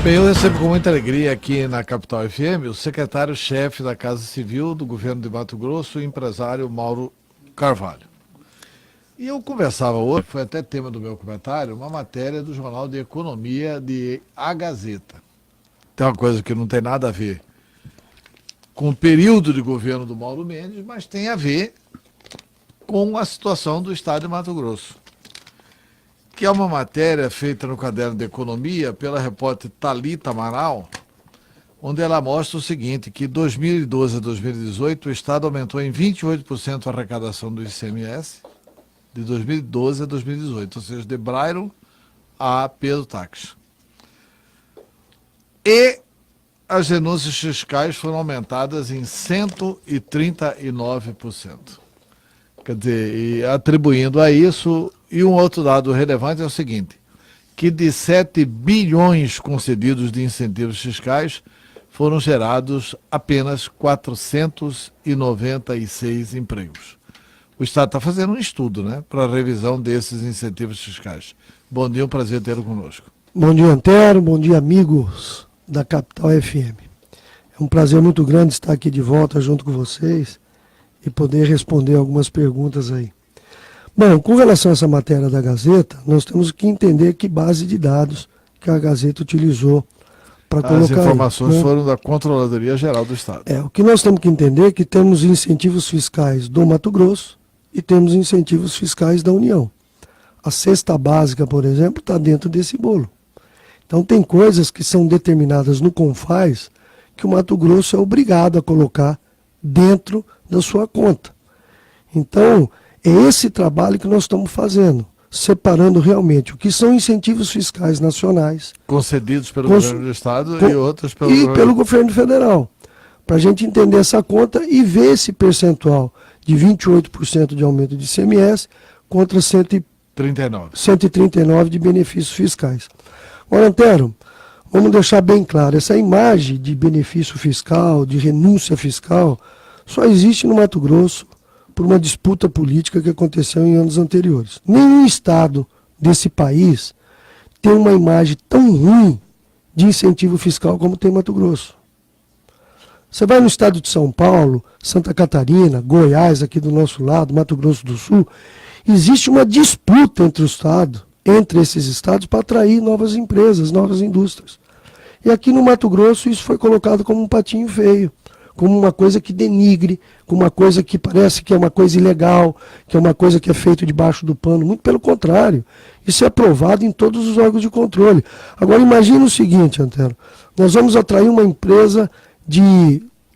Bem, eu recebo com muita alegria aqui na Capital FM o secretário-chefe da Casa Civil do governo de Mato Grosso, o empresário Mauro Carvalho. E eu conversava hoje, foi até tema do meu comentário, uma matéria do Jornal de Economia de A Gazeta. Tem uma coisa que não tem nada a ver com o período de governo do Mauro Mendes, mas tem a ver com a situação do estado de Mato Grosso, que é uma matéria feita no Caderno de Economia pela repórter Thalita Amaral, onde ela mostra o seguinte, que de 2012 a 2018 o Estado aumentou em 28% a arrecadação do ICMS, de 2012 a 2018, ou seja, de Braille a Pedro Táxi. E as renúncias fiscais foram aumentadas em 139%. Quer dizer, e atribuindo a isso, e um outro dado relevante é o seguinte, que de 7 bilhões concedidos de incentivos fiscais, foram gerados apenas 496 empregos. O Estado está fazendo um estudo, né, para a revisão desses incentivos fiscais. Bom dia, um prazer tê-lo conosco. Bom dia, Antero, bom dia, amigos da Capital FM. É um prazer muito grande estar aqui de volta junto com vocês e poder responder algumas perguntas aí. Bom, com relação a essa matéria da Gazeta, nós temos que entender que base de dados que a Gazeta utilizou para colocar. As informações foram da Controladoria Geral do Estado. O que nós temos que entender é que temos incentivos fiscais do Mato Grosso e temos incentivos fiscais da União. A cesta básica, por exemplo, está dentro desse bolo. Então tem coisas que são determinadas no CONFAS que o Mato Grosso é obrigado a colocar dentro da sua conta. Então, é esse trabalho que nós estamos fazendo, separando realmente o que são incentivos fiscais nacionais. Concedidos pelo governo do Estado e outros pelo governo federal. Para a gente entender essa conta e ver esse percentual de 28% de aumento de ICMS contra 139 de benefícios fiscais. Agora, Antero, vamos deixar bem claro, essa imagem de benefício fiscal, de renúncia fiscal, só existe no Mato Grosso por uma disputa política que aconteceu em anos anteriores. Nenhum estado desse país tem uma imagem tão ruim de incentivo fiscal como tem Mato Grosso. Você vai no estado de São Paulo, Santa Catarina, Goiás, aqui do nosso lado, Mato Grosso do Sul, existe uma disputa entre esses estados para atrair novas empresas, novas indústrias. E aqui no Mato Grosso isso foi colocado como um patinho feio, como uma coisa que denigre, como uma coisa que parece que é uma coisa ilegal, que é uma coisa que é feita debaixo do pano. Muito pelo contrário, isso é aprovado em todos os órgãos de controle. Agora imagine o seguinte, Antero, nós vamos atrair uma empresa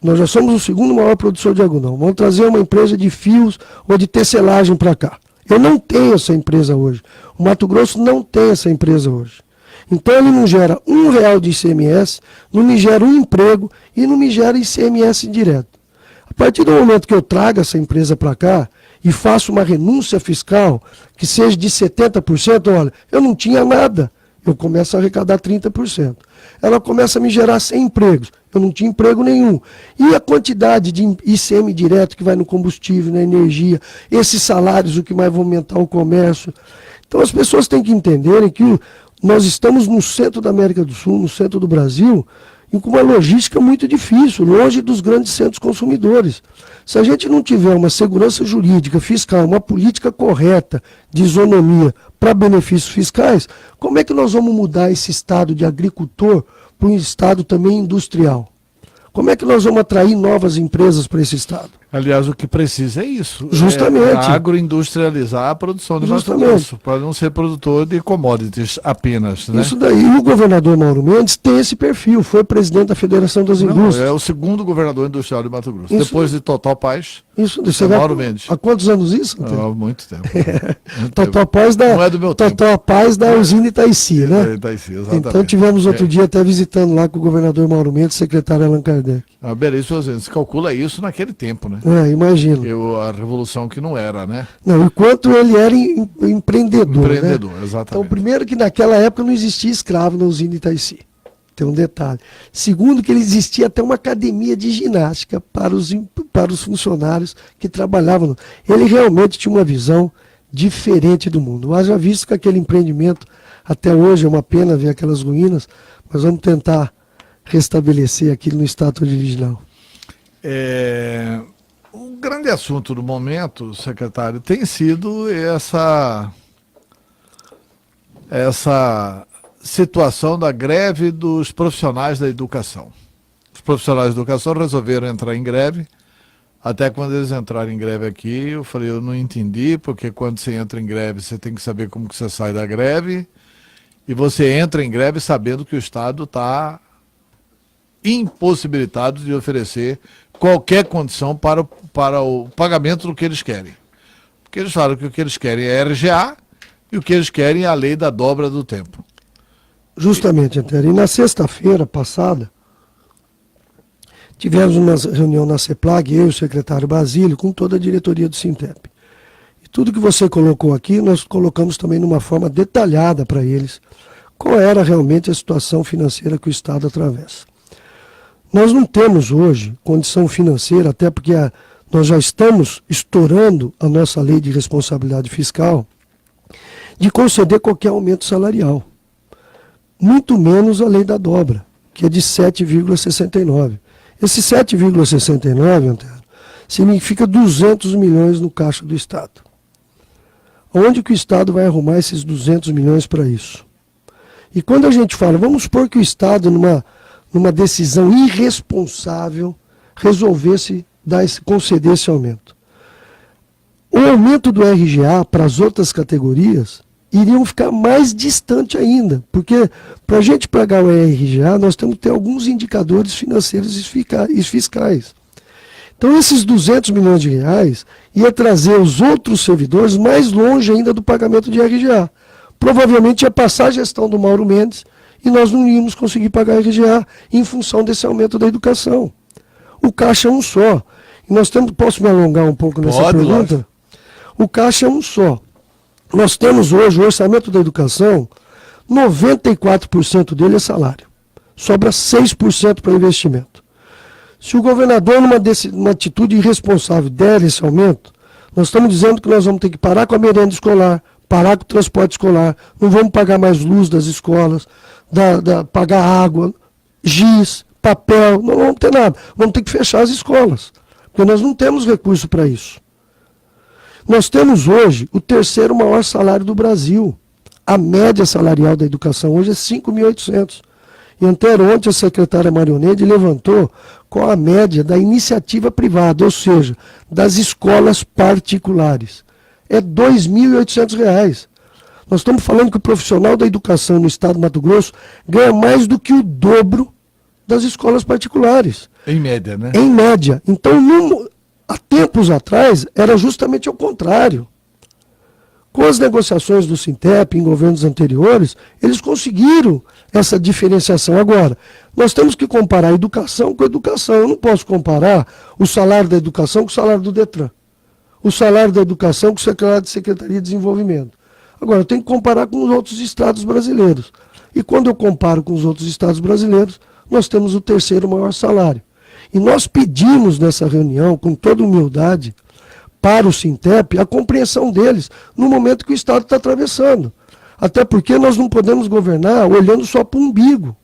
nós já somos o segundo maior produtor de algodão, vamos trazer uma empresa de fios ou de tecelagem para cá. Eu não tenho essa empresa hoje, o Mato Grosso não tem essa empresa hoje. Então ele não gera R$1 de ICMS, não me gera um emprego e não me gera ICMS direto. A partir do momento que eu trago essa empresa para cá e faço uma renúncia fiscal que seja de 70%, olha, eu não tinha nada, eu começo a arrecadar 30%. Ela começa a me gerar 100 empregos, eu não tinha emprego nenhum. E a quantidade de ICM direto que vai no combustível, na energia, esses salários, o que mais vai aumentar o comércio. Então as pessoas têm que entenderem que nós estamos no centro da América do Sul, no centro do Brasil, e com uma logística muito difícil, longe dos grandes centros consumidores. Se a gente não tiver uma segurança jurídica, fiscal, uma política correta de isonomia para benefícios fiscais, como é que nós vamos mudar esse estado de agricultor para um estado também industrial? Como é que nós vamos atrair novas empresas para esse estado? Aliás, o que precisa é isso. Justamente. Agroindustrializar a produção de Mato Grosso, para não ser produtor de commodities apenas. Né? Isso daí. O governador Mauro Mendes tem esse perfil, foi presidente da Federação das Indústrias. É o segundo governador industrial de Mato Grosso. Depois de Total Paz, Mauro Mendes. Há quantos anos isso? Há muito tempo. Total Paz da, não é do meu Total Paz da usina Itaici, né? Itaici, exatamente. Então tivemos outro dia até visitando lá com o governador Mauro Mendes, secretário Allan Kardec. Beleza, se calcula isso naquele tempo, né? Imagino. A revolução que não era, né? Não, enquanto ele era empreendedor. Empreendedor, né? Exatamente. Então, primeiro que naquela época não existia escravo na usina Itaici. Tem um detalhe. Segundo que ele existia até uma academia de ginástica para os funcionários que trabalhavam. Ele realmente tinha uma visão diferente do mundo. Mas já visto que aquele empreendimento Até hoje é uma pena ver aquelas ruínas, mas vamos tentar restabelecer aquilo no estado original. O grande assunto do momento, secretário, tem sido essa situação da greve dos profissionais da educação. Os profissionais da educação resolveram entrar em greve. Até quando eles entraram em greve aqui, eu falei, eu não entendi, porque quando você entra em greve, você tem que saber como que você sai da greve, e você entra em greve sabendo que o Estado está impossibilitado de oferecer qualquer condição para o pagamento do que eles querem. Porque eles falam que o que eles querem é RGA e o que eles querem é a lei da dobra do tempo. Justamente, Antero. E na sexta-feira passada, tivemos uma reunião na CEPLAG, eu e o secretário Basílio, com toda a diretoria do Sintep. E tudo que você colocou aqui, nós colocamos também numa forma detalhada para eles qual era realmente a situação financeira que o Estado atravessa. Nós não temos hoje condição financeira, até porque nós já estamos estourando a nossa lei de responsabilidade fiscal, de conceder qualquer aumento salarial. Muito menos a lei da dobra, que é de 7,69. Esse 7,69, Antero, significa 200 milhões no caixa do Estado. Onde que o Estado vai arrumar esses 200 milhões para isso? E quando a gente fala, vamos supor que o Estado, numa decisão irresponsável, resolvesse conceder esse aumento. O aumento do RGA para as outras categorias iriam ficar mais distante ainda, porque para a gente pagar o RGA, nós temos que ter alguns indicadores financeiros e fiscais. Então esses 200 milhões de reais ia trazer os outros servidores mais longe ainda do pagamento de RGA. Provavelmente ia passar a gestão do Mauro Mendes e nós não íamos conseguir pagar RGA em função desse aumento da educação. O caixa é um só. E nós temos, posso me alongar um pouco nessa pergunta? Lógico. O caixa é um só. Nós temos hoje o orçamento da educação, 94% dele é salário. Sobra 6% para investimento. Se o governador, numa atitude irresponsável, der esse aumento, nós estamos dizendo que nós vamos ter que parar com a merenda escolar, parar com o transporte escolar, não vamos pagar mais luz das escolas, pagar água, giz, papel, não vamos ter nada. Vamos ter que fechar as escolas, porque nós não temos recurso para isso. Nós temos hoje o terceiro maior salário do Brasil. A média salarial da educação hoje é 5.800. E ontem a secretária Marionete levantou qual a média da iniciativa privada, ou seja, das escolas particulares. É R$ 2.800. Nós estamos falando que o profissional da educação no estado do Mato Grosso ganha mais do que o dobro das escolas particulares. Em média, né? Em média. Então, há tempos atrás, era justamente o contrário. Com as negociações do Sintep em governos anteriores, eles conseguiram essa diferenciação. Agora, nós temos que comparar a educação com a educação. Eu não posso comparar o salário da educação com o salário do Detran. O salário da educação com o salário da Secretaria de Desenvolvimento. Agora, eu tenho que comparar com os outros estados brasileiros. E quando eu comparo com os outros estados brasileiros, nós temos o terceiro maior salário. E nós pedimos nessa reunião, com toda humildade, para o Sintep, a compreensão deles no momento que o Estado está atravessando. Até porque nós não podemos governar olhando só para o umbigo.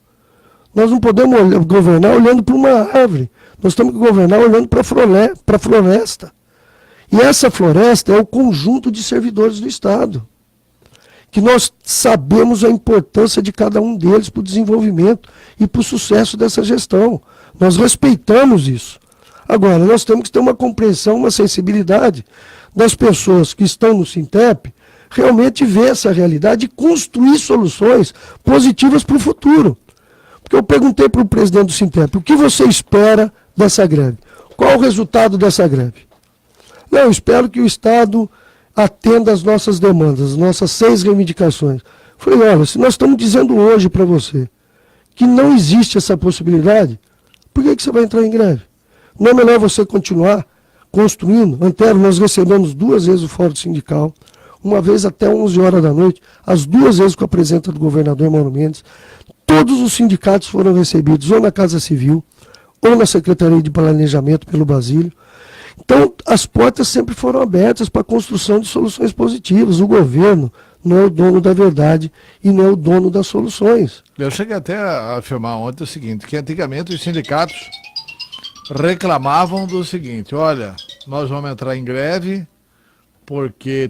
Nós não podemos governar olhando para uma árvore. Nós temos que governar olhando para a floresta. E essa floresta é o conjunto de servidores do Estado. Que nós sabemos a importância de cada um deles para o desenvolvimento e para o sucesso dessa gestão. Nós respeitamos isso. Agora, nós temos que ter uma compreensão, uma sensibilidade das pessoas que estão no Sintep, realmente ver essa realidade e construir soluções positivas para o futuro. Porque eu perguntei para o presidente do Sintep, o que você espera dessa greve? Qual o resultado dessa greve? Não, eu espero que o Estado atenda às nossas demandas, as nossas 6 reivindicações. Falei, olha, se nós estamos dizendo hoje para você que não existe essa possibilidade, por que você vai entrar em greve? Não é melhor você continuar construindo? Antero, nós recebemos 2 vezes o fórum sindical, uma vez até 11 horas da noite, as 2 vezes com a presença do governador Mauro Mendes. Todos os sindicatos foram recebidos ou na Casa Civil, ou na Secretaria de Planejamento pelo Basílio. Então, as portas sempre foram abertas para a construção de soluções positivas. O governo não é o dono da verdade e não é o dono das soluções. Eu cheguei até a afirmar ontem o seguinte, que antigamente os sindicatos reclamavam do seguinte, olha, nós vamos entrar em greve porque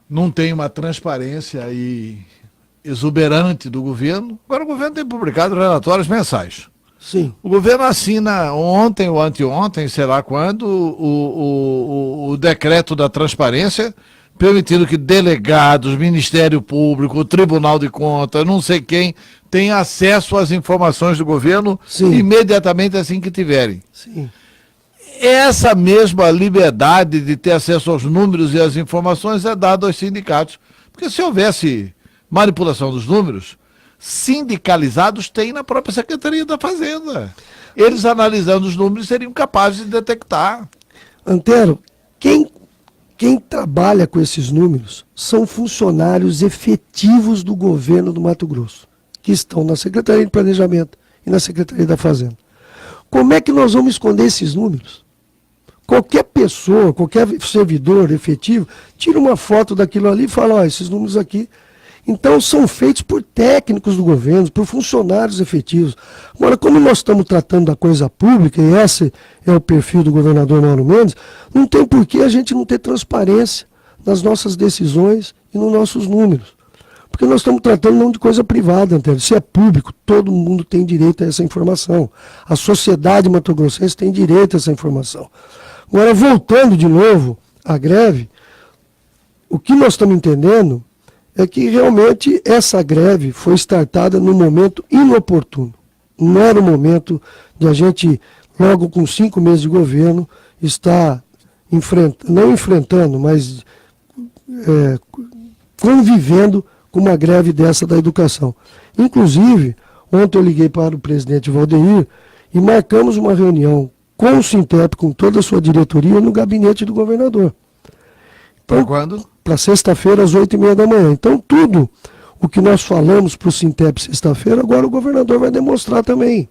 não tem uma transparência aí exuberante do governo. Agora o governo tem publicado relatórios mensais. Sim. O governo assina ontem ou anteontem, sei lá quando, o decreto da transparência, permitindo que delegados, Ministério Público, o Tribunal de Contas, não sei quem, tenham acesso às informações do governo. Sim. Imediatamente assim que tiverem. Sim. Essa mesma liberdade de ter acesso aos números e às informações é dada aos sindicatos. Porque se houvesse manipulação dos números, sindicalizados tem na própria Secretaria da Fazenda. Eles, analisando os números, seriam capazes de detectar. Antero, quem trabalha com esses números são funcionários efetivos do governo do Mato Grosso, que estão na Secretaria de Planejamento e na Secretaria da Fazenda. Como é que nós vamos esconder esses números? Qualquer pessoa, qualquer servidor efetivo, tira uma foto daquilo ali e fala, ó, esses números aqui. Então são feitos por técnicos do governo, por funcionários efetivos. Agora, como nós estamos tratando da coisa pública, e esse é o perfil do governador Mauro Mendes, não tem por que a gente não ter transparência nas nossas decisões e nos nossos números. Porque nós estamos tratando não de coisa privada, entende? Se é público, todo mundo tem direito a essa informação. A sociedade mato-grossense tem direito a essa informação. Agora, voltando de novo à greve, o que nós estamos entendendo é que realmente essa greve foi startada num momento inoportuno. Não era o momento de a gente, logo com 5 meses de governo, estar não enfrentando, mas convivendo com uma greve dessa da educação. Inclusive, ontem eu liguei para o presidente Valdeir e marcamos uma reunião com o Sintep, com toda a sua diretoria, no gabinete do governador. Para quando? Para sexta-feira, às 8h30 da manhã. Então, tudo o que nós falamos para o Sintep sexta-feira, agora o governador vai demonstrar também.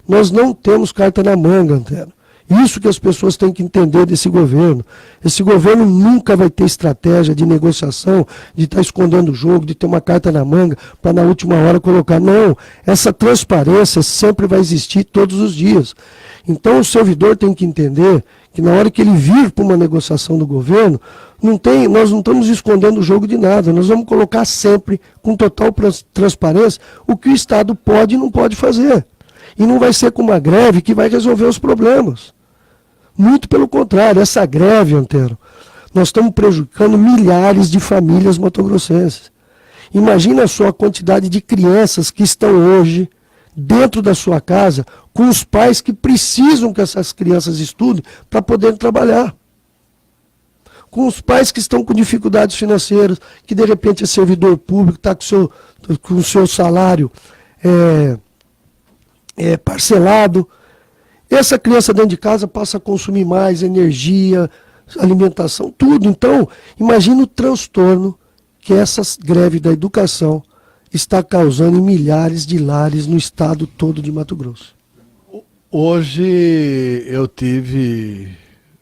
Nós não temos carta na manga, Antero. Isso que as pessoas têm que entender desse governo. Esse governo nunca vai ter estratégia de negociação, de estar escondendo o jogo, de ter uma carta na manga para na última hora colocar. Não, essa transparência sempre vai existir todos os dias. Então o servidor tem que entender que na hora que ele vir para uma negociação do governo, nós não estamos escondendo o jogo de nada. Nós vamos colocar sempre, com total transparência, o que o Estado pode e não pode fazer. E não vai ser com uma greve que vai resolver os problemas. Muito pelo contrário, essa greve, Antero, nós estamos prejudicando milhares de famílias matogrossenses. Imagina só a quantidade de crianças que estão hoje dentro da sua casa com os pais que precisam que essas crianças estudem para poderem trabalhar. Com os pais que estão com dificuldades financeiras, que de repente é servidor público, está com o seu salário parcelado. Essa criança dentro de casa passa a consumir mais energia, alimentação, tudo. Então, imagina o transtorno que essa greve da educação está causando em milhares de lares no estado todo de Mato Grosso. Hoje eu tive...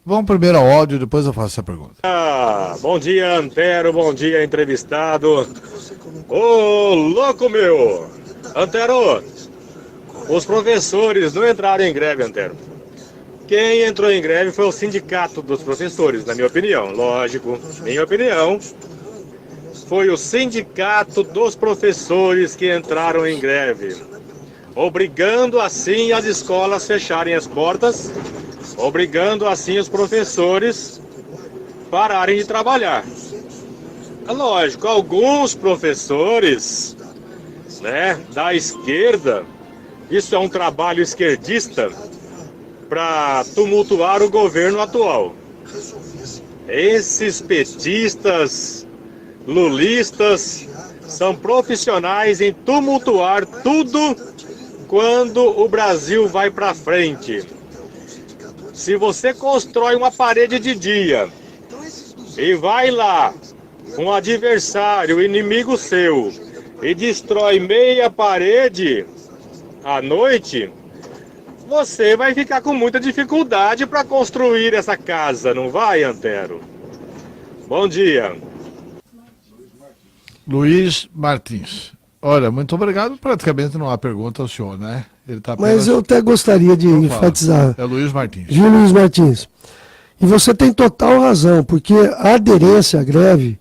Vamos primeiro ao áudio, depois eu faço essa pergunta. Bom dia, Antero, bom dia, entrevistado. Ô, louco meu! Antero, os professores não entraram em greve, Antero. Quem entrou em greve foi o sindicato dos professores, na minha opinião. Lógico, minha opinião. Foi o sindicato dos professores que entraram em greve, obrigando assim as escolas fecharem as portas, obrigando assim os professores pararem de trabalhar. É lógico, alguns professores, da esquerda, isso é um trabalho esquerdista para tumultuar o governo atual. Esses petistas, lulistas, são profissionais em tumultuar tudo quando o Brasil vai para frente. Se você constrói uma parede de dia e vai lá, um adversário, inimigo seu, e destrói meia parede à noite, você vai ficar com muita dificuldade para construir essa casa, não vai, Antero? Bom dia. Luiz Martins. Olha, muito obrigado. Praticamente não há pergunta ao senhor, né? Ele tá apenas... Mas eu até gostaria de enfatizar. É Luiz Martins. Viu, Luiz Martins? E você tem total razão, porque a aderência à greve,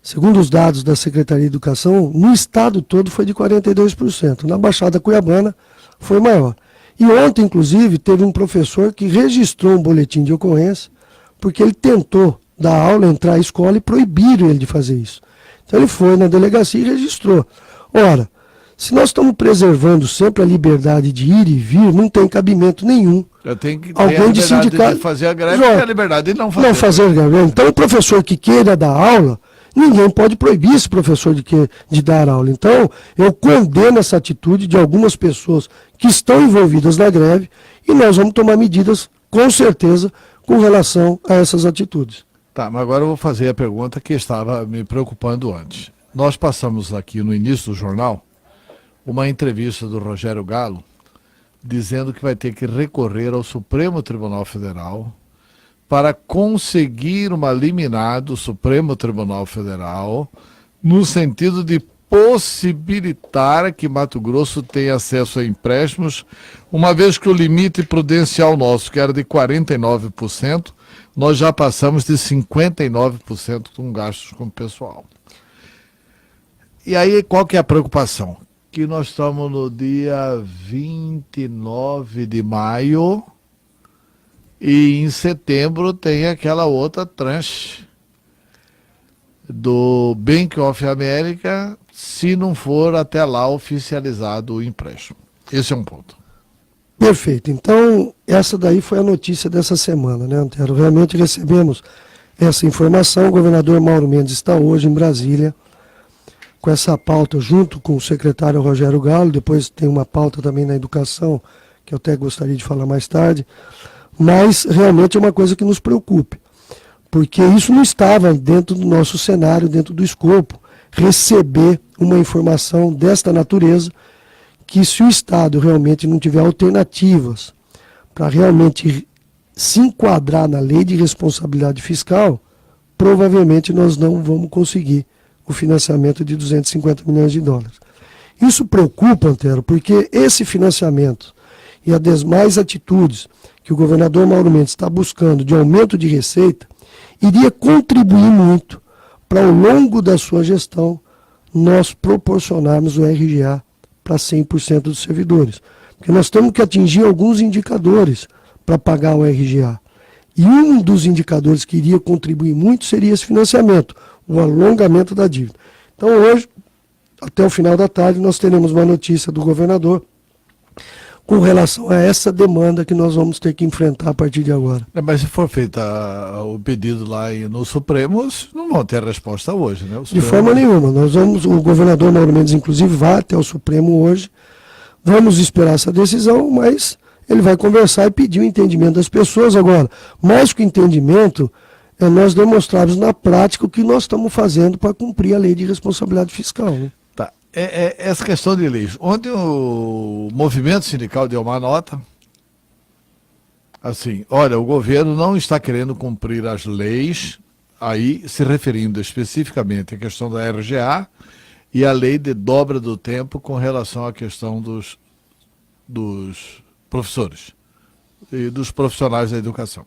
segundo os dados da Secretaria de Educação, no estado todo foi de 42%. Na Baixada Cuiabana foi maior. E ontem, inclusive, teve um professor que registrou um boletim de ocorrência, porque ele tentou dar aula, entrar à escola e proibiram ele de fazer isso. Então ele foi na delegacia e registrou. Ora, se nós estamos preservando sempre a liberdade de ir e vir, não tem cabimento nenhum. Eu tenho que ter alguém a de liberdade sindicato de fazer a greve e a liberdade de não fazer. Não fazer greve. Então o professor que queira dar aula, ninguém pode proibir esse professor de dar aula. Então eu condeno essa atitude de algumas pessoas que estão envolvidas na greve e nós vamos tomar medidas, com certeza, com relação a essas atitudes. Tá, mas agora eu vou fazer a pergunta que estava me preocupando antes. Nós passamos aqui no início do jornal uma entrevista do Rogério Galo dizendo que vai ter que recorrer ao Supremo Tribunal Federal para conseguir uma liminar do Supremo Tribunal Federal no sentido de possibilitar que Mato Grosso tenha acesso a empréstimos, uma vez que o limite prudencial nosso, que era de 49%, nós já passamos de 59% com gastos com o pessoal. E aí, qual que é a preocupação? Que nós estamos no dia 29 de maio e em setembro tem aquela outra tranche do Bank of America, se não for até lá oficializado o empréstimo. Esse é um ponto. Perfeito. Então, essa daí foi a notícia dessa semana, né, Antero? Realmente recebemos essa informação. O governador Mauro Mendes está hoje em Brasília com essa pauta, junto com o secretário Rogério Galo. Depois tem uma pauta também na educação, que eu até gostaria de falar mais tarde. Mas realmente é uma coisa que nos preocupa, porque isso não estava dentro do nosso cenário, dentro do escopo, receber uma informação desta natureza, que se o Estado realmente não tiver alternativas para realmente se enquadrar na lei de responsabilidade fiscal, provavelmente nós não vamos conseguir o financiamento de 250 milhões de dólares. Isso preocupa, Antero, porque esse financiamento e as demais atitudes que o governador Mauro Mendes está buscando de aumento de receita, iria contribuir muito para, ao longo da sua gestão, nós proporcionarmos o RGA para 100% dos servidores. Porque nós temos que atingir alguns indicadores para pagar o RGA. E um dos indicadores que iria contribuir muito seria esse financiamento, o alongamento da dívida. Então hoje, até o final da tarde, nós teremos uma notícia do governador com relação a essa demanda que nós vamos ter que enfrentar a partir de agora. Mas se for feito o pedido lá no Supremo, não vão ter resposta hoje, né? De forma nenhuma. O governador Mauro Mendes, inclusive, vai até o Supremo hoje. Vamos esperar essa decisão, mas ele vai conversar e pedir o entendimento das pessoas. Agora, mais que o entendimento, é nós demonstrarmos na prática o que nós estamos fazendo para cumprir a lei de responsabilidade fiscal, né? Tá. Essa questão de leis. Ontem o movimento sindical deu uma nota. Assim, olha, o governo não está querendo cumprir as leis, aí se referindo especificamente à questão da RGA e à lei de dobra do tempo com relação à questão dos professores e dos profissionais da educação.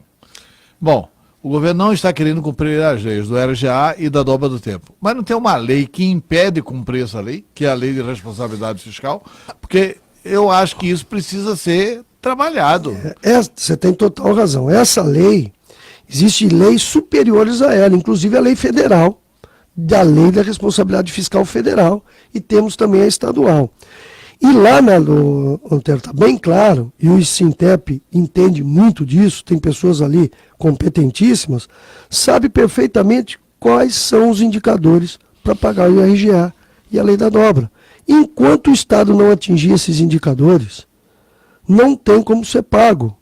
Bom, o governo não está querendo cumprir as leis do RGA e da dobra do tempo. Mas não tem uma lei que impede cumprir essa lei, que é a lei de responsabilidade fiscal, porque eu acho que isso precisa ser trabalhado. Você tem total razão. Essa lei, existem leis superiores a ela, inclusive a lei federal, da lei da responsabilidade fiscal federal, e temos também a estadual. E lá, Antero, está bem claro, e o Sintep entende muito disso, tem pessoas ali competentíssimas, sabe perfeitamente quais são os indicadores para pagar o IRGA e a lei da dobra. Enquanto o Estado não atingir esses indicadores, não tem como ser pago.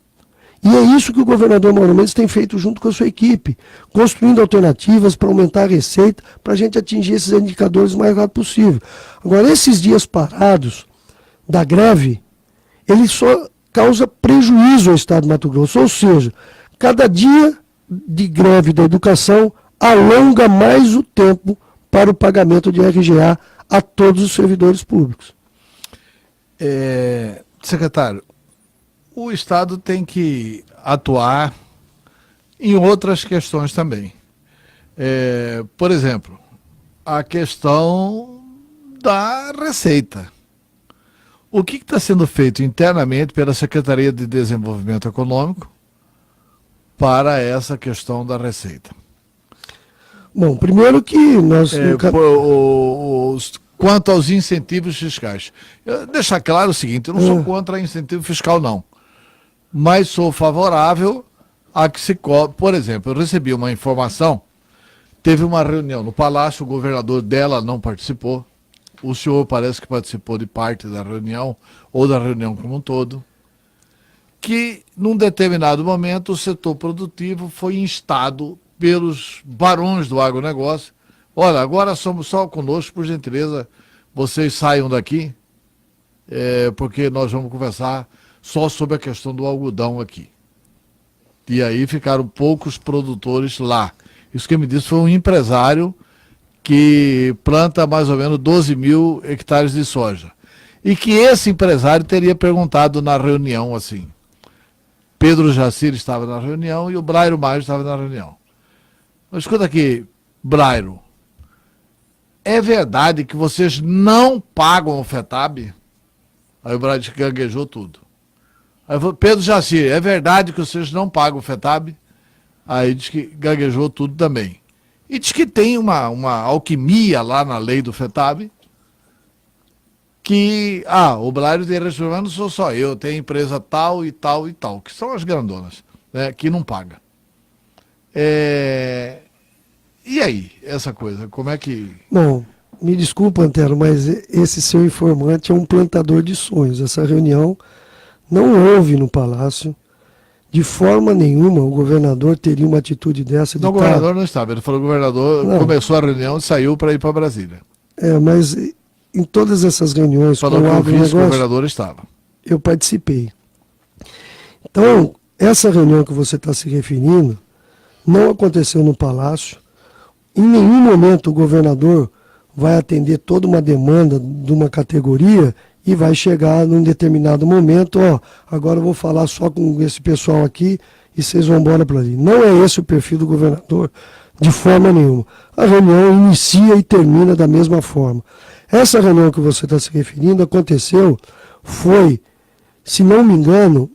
E é isso que o governador Mauro Mendes tem feito junto com a sua equipe, construindo alternativas para aumentar a receita, para a gente atingir esses indicadores o mais rápido possível. Agora, esses dias parados da greve, ele só causa prejuízo ao Estado de Mato Grosso. Ou seja, cada dia de greve da educação alonga mais o tempo para o pagamento de RGA a todos os servidores públicos. Secretário, o Estado tem que atuar em outras questões também. Por exemplo, a questão da receita. O que está sendo feito internamente pela Secretaria de Desenvolvimento Econômico para essa questão da receita? Bom, primeiro que nós... Quanto aos incentivos fiscais. Deixar claro o seguinte, eu não sou contra incentivo fiscal, não. Mas sou favorável a que se... Por exemplo, eu recebi uma informação, teve uma reunião no Palácio, o governador dela não participou, o senhor parece que participou de parte da reunião, ou da reunião como um todo, que num determinado momento o setor produtivo foi instado pelos barões do agronegócio: olha, agora somos só conosco, por gentileza, vocês saiam daqui, porque nós vamos conversar só sobre a questão do algodão aqui. E aí ficaram poucos produtores lá. Isso que me disse foi um empresário que planta mais ou menos 12 mil hectares de soja. E que esse empresário teria perguntado na reunião assim. Pedro Jacir estava na reunião e o Brairo Maio estava na reunião. Mas escuta aqui, Brairo, é verdade que vocês não pagam o FETAB? Aí o Brairo gaguejou tudo. Aí falou: Pedro Jacir, é verdade que vocês não pagam o FETAB? Aí diz que gaguejou tudo também. E diz que tem uma alquimia lá na lei do FETAB, que, o Brairo tem responsabilidade, não sou só eu, tem empresa tal e tal e tal, que são as grandonas, né, que não paga. E aí, essa coisa, como é que... Bom, me desculpa, Antero, mas esse seu informante é um plantador de sonhos. Essa reunião não houve no Palácio. De forma nenhuma o governador teria uma atitude dessa. Não, o governador não estava. Ele falou que o governador começou a reunião e saiu para ir para Brasília. Mas em todas essas reuniões falou que o vice-governador estava. Eu participei. Então, essa reunião que você está se referindo não aconteceu no Palácio. Em nenhum momento o governador vai atender toda uma demanda de uma categoria e vai chegar num determinado momento, agora eu vou falar só com esse pessoal aqui e vocês vão embora para ali. Não é esse o perfil do governador, de forma nenhuma. A reunião inicia e termina da mesma forma. Essa reunião que você está se referindo foi, se não me engano,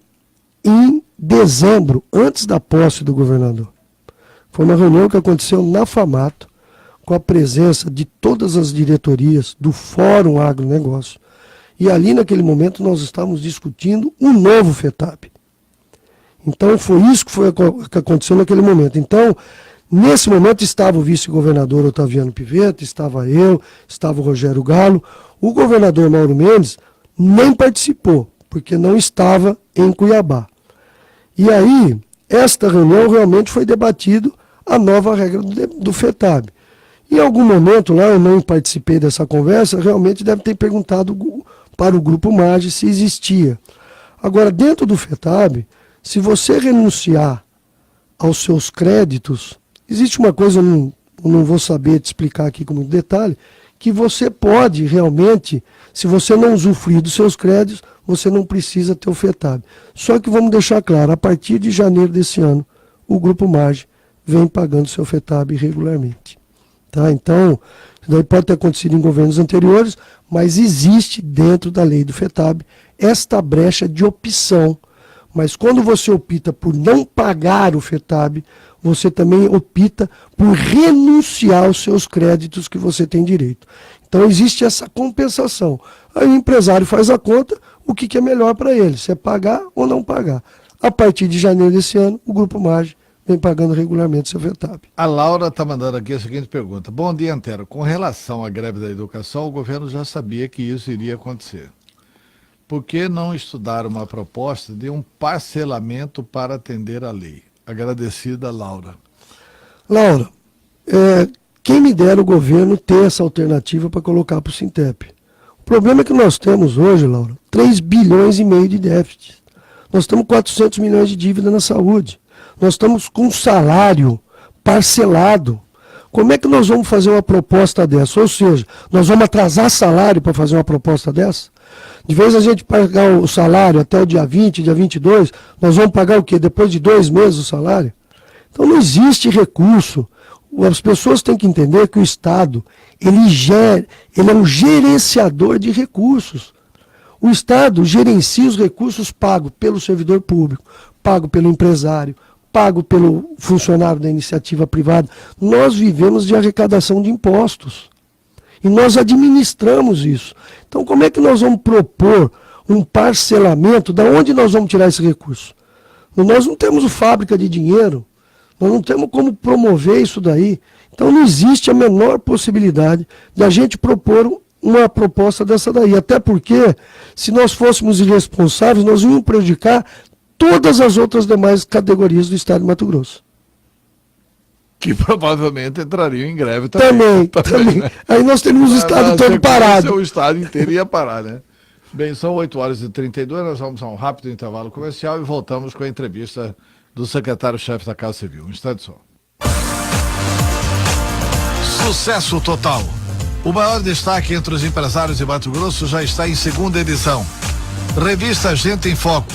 em dezembro, antes da posse do governador. Foi uma reunião que aconteceu na FAMATO, com a presença de todas as diretorias do Fórum Agronegócio. E ali, naquele momento, nós estávamos discutindo um novo FETAB. Então, foi isso que aconteceu naquele momento. Então, nesse momento, estava o vice-governador Otaviano Pivetta, estava eu, estava o Rogério Galo. O governador Mauro Mendes nem participou, porque não estava em Cuiabá. E aí, esta reunião realmente foi debatido a nova regra do FETAB. Em algum momento lá, eu não participei dessa conversa, realmente deve ter perguntado para o Grupo Marge se existia. Agora, dentro do FETAB, se você renunciar aos seus créditos, existe uma coisa, eu não vou saber te explicar aqui com muito detalhe, que você pode realmente, se você não usufruir dos seus créditos, você não precisa ter o FETAB. Só que vamos deixar claro, a partir de janeiro desse ano, o Grupo Marge vem pagando seu FETAB regularmente. Tá? Então, isso daí pode ter acontecido em governos anteriores, mas existe dentro da lei do FETAB esta brecha de opção. Mas quando você opta por não pagar o FETAB, você também opta por renunciar aos seus créditos que você tem direito. Então existe essa compensação. Aí o empresário faz a conta, o que é melhor para ele, se é pagar ou não pagar. A partir de janeiro desse ano, o Grupo Marge vem pagando regularmente seu FETAB. A Laura está mandando aqui a seguinte pergunta. Bom dia, Antero. Com relação à greve da educação, o governo já sabia que isso iria acontecer. Por que não estudar uma proposta de um parcelamento para atender a lei? Agradecida, Laura. Laura, quem me dera o governo ter essa alternativa para colocar para o Sintep. O problema é que nós temos hoje, Laura, 3 bilhões e meio de déficit. Nós temos 400 milhões de dívida na saúde. Nós estamos com um salário parcelado. Como é que nós vamos fazer uma proposta dessa? Ou seja, nós vamos atrasar salário para fazer uma proposta dessa? De vez a gente pagar o salário até o dia 20, dia 22, nós vamos pagar o quê? Depois de 2 meses o salário? Então não existe recurso. As pessoas têm que entender que o Estado, ele é um gerenciador de recursos. O Estado gerencia os recursos pagos pelo servidor público, pago pelo empresário, pago pelo funcionário da iniciativa privada. Nós vivemos de arrecadação de impostos. E nós administramos isso. Então, como é que nós vamos propor um parcelamento? Da onde nós vamos tirar esse recurso? Nós não temos fábrica de dinheiro. Nós não temos como promover isso daí. Então, não existe a menor possibilidade de a gente propor uma proposta dessa daí. Até porque, se nós fôssemos irresponsáveis, nós íamos prejudicar todas as outras demais categorias do Estado de Mato Grosso. Que provavelmente entrariam em greve também. Também. Né? Aí nós teríamos o Estado todo parado. O Estado inteiro ia parar, né? Bem, são 8h32, nós vamos a um rápido intervalo comercial e voltamos com a entrevista do secretário-chefe da Casa Civil. Um instante só. Sucesso total. O maior destaque entre os empresários de Mato Grosso já está em 2ª edição. Revista Gente em Foco,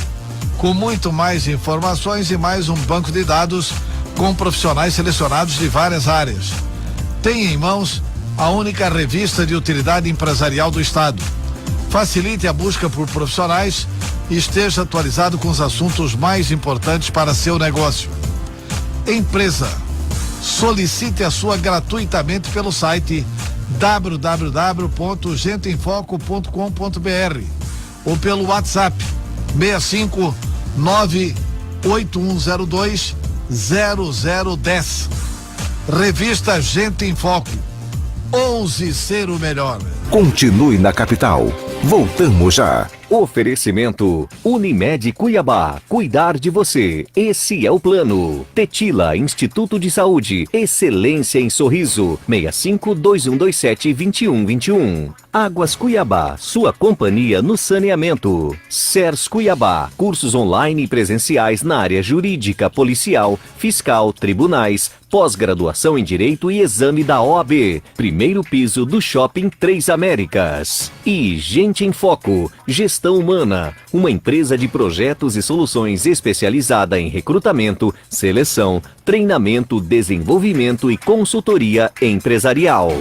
com muito mais informações e mais um banco de dados com profissionais selecionados de várias áreas. Tem em mãos a única revista de utilidade empresarial do Estado. Facilite a busca por profissionais e esteja atualizado com os assuntos mais importantes para seu negócio. Empresa, solicite a sua gratuitamente pelo site www.genteemfoco.com.br ou pelo WhatsApp 65981020010. Revista Gente em Foco. Ouse ser o melhor. Continue na capital. Voltamos já. Oferecimento Unimed Cuiabá. Cuidar de você. Esse é o plano. Tetila Instituto de Saúde. Excelência em sorriso. 65-2127-2121. Águas Cuiabá. Sua companhia no saneamento. CERS Cuiabá. Cursos online e presenciais na área jurídica, policial, fiscal, tribunais, pós-graduação em Direito e exame da OAB. Primeiro piso do Shopping 3 Américas. E Gente em Foco. Gestão Humana, uma empresa de projetos e soluções especializada em recrutamento, seleção, treinamento, desenvolvimento e consultoria empresarial.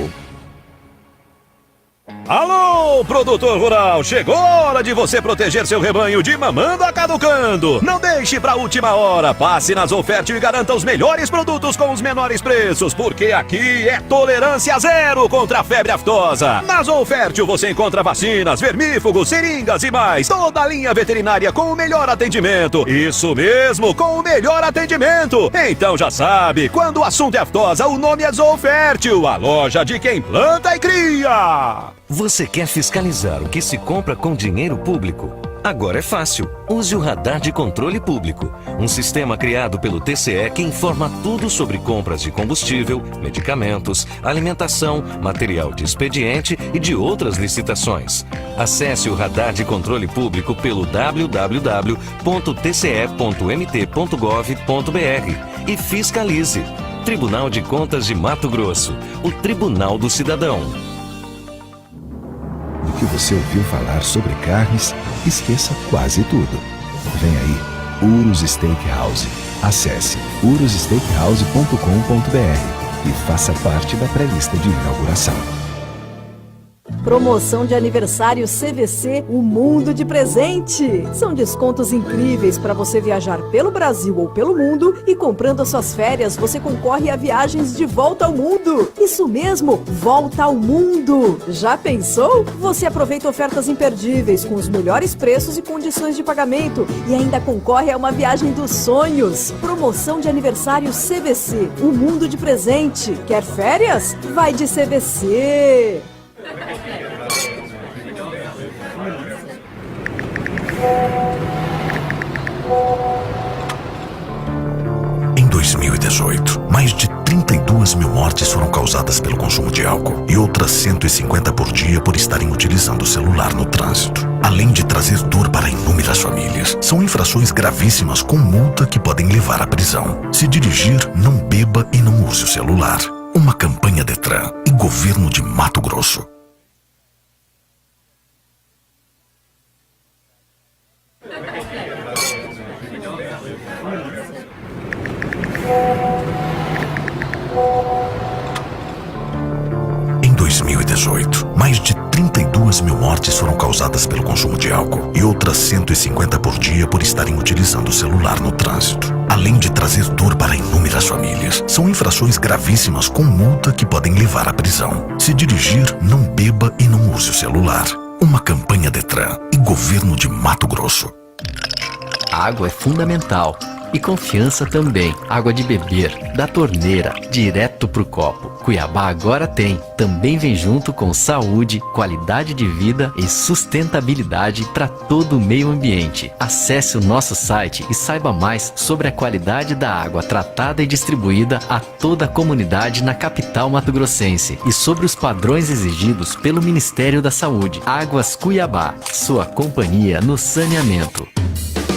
Alô, produtor rural, chegou a hora de você proteger seu rebanho de mamando a caducando. Não deixe pra última hora, passe na Zoofértil e garanta os melhores produtos com os menores preços, porque aqui é tolerância zero contra a febre aftosa. Na Zoofértil você encontra vacinas, vermífugos, seringas e mais, toda a linha veterinária com o melhor atendimento. Isso mesmo, com o melhor atendimento. Então já sabe, quando o assunto é aftosa, o nome é Zoofértil, a loja de quem planta e cria. Você quer fiscalizar o que se compra com dinheiro público? Agora é fácil. Use o Radar de Controle Público, um sistema criado pelo TCE que informa tudo sobre compras de combustível, medicamentos, alimentação, material de expediente e de outras licitações. Acesse o Radar de Controle Público pelo www.tce.mt.gov.br e fiscalize. Tribunal de Contas de Mato Grosso, o Tribunal do Cidadão. Do que você ouviu falar sobre carnes, esqueça quase tudo. Vem aí, Urus Steakhouse. Acesse urussteakhouse.com.br e faça parte da pré-lista de inauguração. Promoção de aniversário CVC, o mundo de presente. São descontos incríveis para você viajar pelo Brasil ou pelo mundo e comprando as suas férias você concorre a viagens de volta ao mundo. Isso mesmo, volta ao mundo. Já pensou? Você aproveita ofertas imperdíveis com os melhores preços e condições de pagamento e ainda concorre a uma viagem dos sonhos. Promoção de aniversário CVC, o mundo de presente. Quer férias? Vai de CVC. Em 2018, mais de 32 mil mortes foram causadas pelo consumo de álcool e outras 150 por dia por estarem utilizando o celular no trânsito. Além de trazer dor para inúmeras famílias, são infrações gravíssimas com multa que podem levar à prisão. Se dirigir, não beba e não use o celular. Uma campanha Detran e Governo de Mato Grosso. Em 2018, mais de 32 mil mortes foram causadas pelo consumo de álcool e outras 150 por dia por estarem utilizando o celular no trânsito. Além de trazer dor para inúmeras famílias, são infrações gravíssimas com multa que podem levar à prisão. Se dirigir, não beba e não use o celular. Uma campanha Detran e Governo de Mato Grosso. Água é fundamental. E confiança também. Água de beber, da torneira, direto pro copo. Cuiabá agora tem. Também vem junto com saúde, qualidade de vida e sustentabilidade para todo o meio ambiente. Acesse o nosso site e saiba mais sobre a qualidade da água tratada e distribuída a toda a comunidade na capital mato-grossense e sobre os padrões exigidos pelo Ministério da Saúde. Águas Cuiabá, sua companhia no saneamento.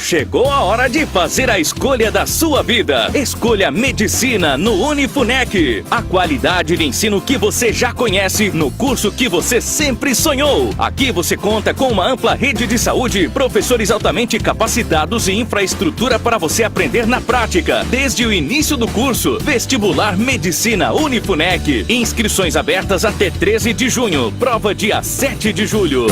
Chegou a hora de fazer a escolha da sua vida. Escolha medicina no Unifunec. A qualidade de ensino que você já conhece no curso que você sempre sonhou. Aqui você conta com uma ampla rede de saúde, professores altamente capacitados e infraestrutura para você aprender na prática. Desde o início do curso, Vestibular Medicina Unifunec. Inscrições abertas até 13 de junho. Prova dia 7 de julho.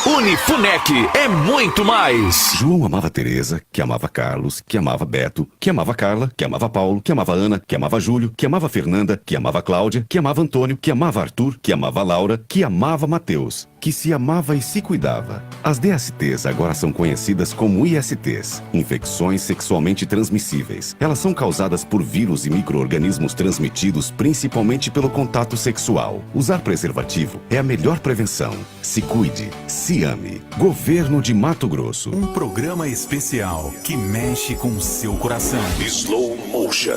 Unifunec é muito mais. João amava Tereza, que amava Carlos, que amava Beto, que amava Carla, que amava Paulo, que amava Ana, que amava Júlio, que amava Fernanda, que amava Cláudia, que amava Antônio, que amava Arthur, que amava Laura, que amava Mateus, que se amava e se cuidava. As DSTs agora são conhecidas como ISTs, infecções sexualmente transmissíveis. Elas são causadas por vírus e micro-organismos transmitidos principalmente pelo contato sexual. Usar preservativo é a melhor prevenção. Se cuide, se ame. Governo de Mato Grosso. Um programa especial que mexe com o seu coração. Slow Motion.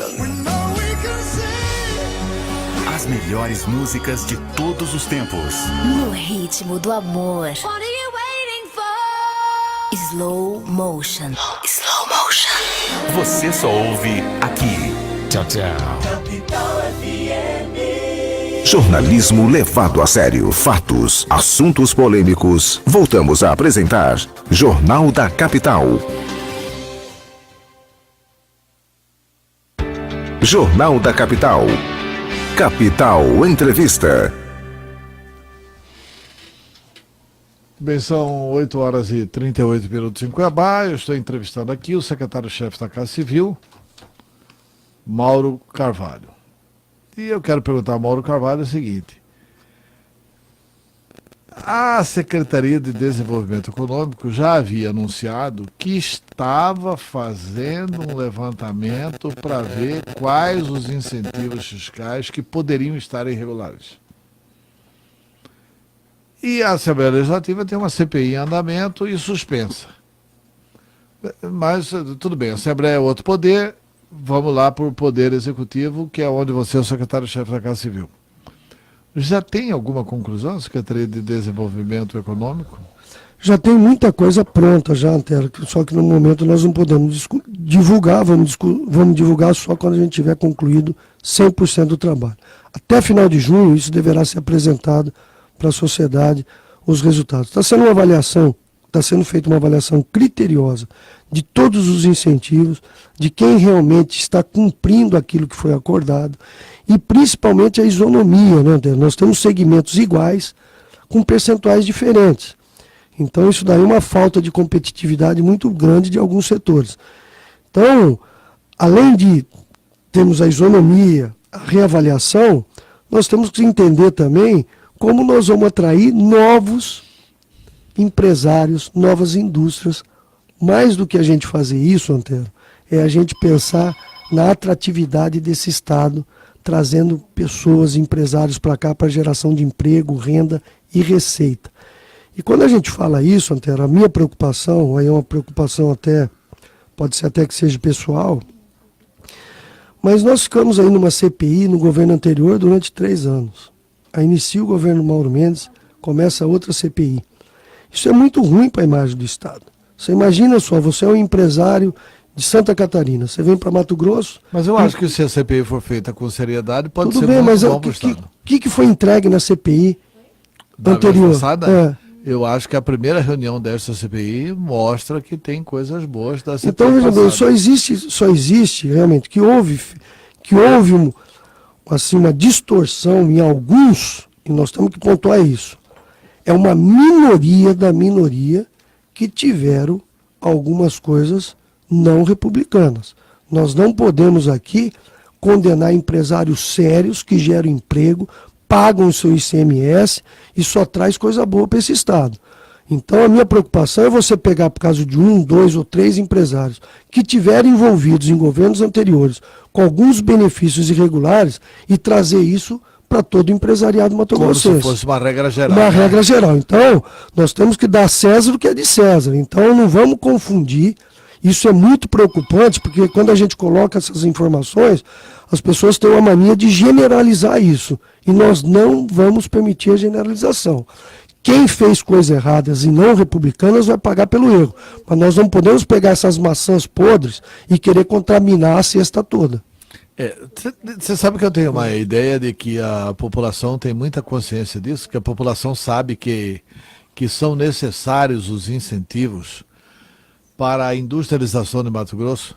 As melhores músicas de todos os tempos. No ritmo do amor. What are you waiting for? Slow Motion. Slow Motion. Você só ouve aqui. Tchau, tchau. Capital FM. Jornalismo levado a sério. Fatos, assuntos polêmicos. Voltamos a apresentar Jornal da Capital. Jornal da Capital. Capital Entrevista. Bem, são 8 horas e 38 minutos em Cuiabá. Eu estou entrevistando aqui o secretário-chefe da Casa Civil, Mauro Carvalho. E eu quero perguntar ao Mauro Carvalho o seguinte: a Secretaria de Desenvolvimento Econômico já havia anunciado que estava fazendo um levantamento para ver quais os incentivos fiscais que poderiam estar irregulares. E a Assembleia Legislativa tem uma CPI em andamento e suspensa. Mas tudo bem, a Assembleia é outro poder, vamos lá para o Poder Executivo, que é onde você é o secretário-chefe da Casa Civil. Já tem alguma conclusão, Secretaria de Desenvolvimento Econômico? Já tem muita coisa pronta já, Antero, só que no momento nós não podemos divulgar, vamos divulgar só quando a gente tiver concluído 100% do trabalho. Até final de junho isso deverá ser apresentado para a sociedade, os resultados. Está sendo feita uma avaliação criteriosa de todos os incentivos, de quem realmente está cumprindo aquilo que foi acordado, e principalmente a isonomia, né? Nós temos segmentos iguais com percentuais diferentes. Então isso daí é uma falta de competitividade muito grande de alguns setores. Então, além de termos a isonomia, a reavaliação, nós temos que entender também como nós vamos atrair novos empresários, novas indústrias. Mais do que a gente fazer isso, Antero, é a gente pensar na atratividade desse Estado, trazendo pessoas, empresários para cá para geração de emprego, renda e receita. E quando a gente fala isso, Antero, a minha preocupação, aí é uma preocupação até, pode ser até que seja pessoal, mas nós ficamos aí numa CPI no governo anterior durante 3 anos. Aí inicia o governo Mauro Mendes, começa outra CPI. Isso é muito ruim para a imagem do Estado. Você imagina só, você é um empresário de Santa Catarina, você vem para Mato Grosso... Mas eu acho que se a CPI for feita com seriedade, pode tudo ser bem, muito mas bom para o Estado. o que foi entregue na CPI Da vez anterior? passada, eu acho que a primeira reunião desta CPI mostra que tem coisas boas da CPI Então, veja bem, passada. só existe realmente que houve uma distorção em alguns, e nós temos que pontuar isso. É uma minoria da minoria que tiveram algumas coisas não republicanas. Nós não podemos aqui condenar empresários sérios que geram emprego, pagam o seu ICMS e só traz coisa boa para esse Estado. Então a minha preocupação é você pegar, por causa de 1, 2 ou 3 empresários que tiveram envolvidos em governos anteriores com alguns benefícios irregulares e trazer isso para todo o empresariado mato-grossense. Como se fosse uma regra geral. Uma né? regra geral. Então, nós temos que dar a César o que é de César. Então, não vamos confundir. Isso é muito preocupante, porque quando a gente coloca essas informações, as pessoas têm uma mania de generalizar isso. E nós não vamos permitir a generalização. Quem fez coisas erradas e não republicanas vai pagar pelo erro. Mas nós não podemos pegar essas maçãs podres e querer contaminar a cesta toda. Você sabe que eu tenho uma ideia de que a população tem muita consciência disso, que a população sabe que são necessários os incentivos para a industrialização de Mato Grosso.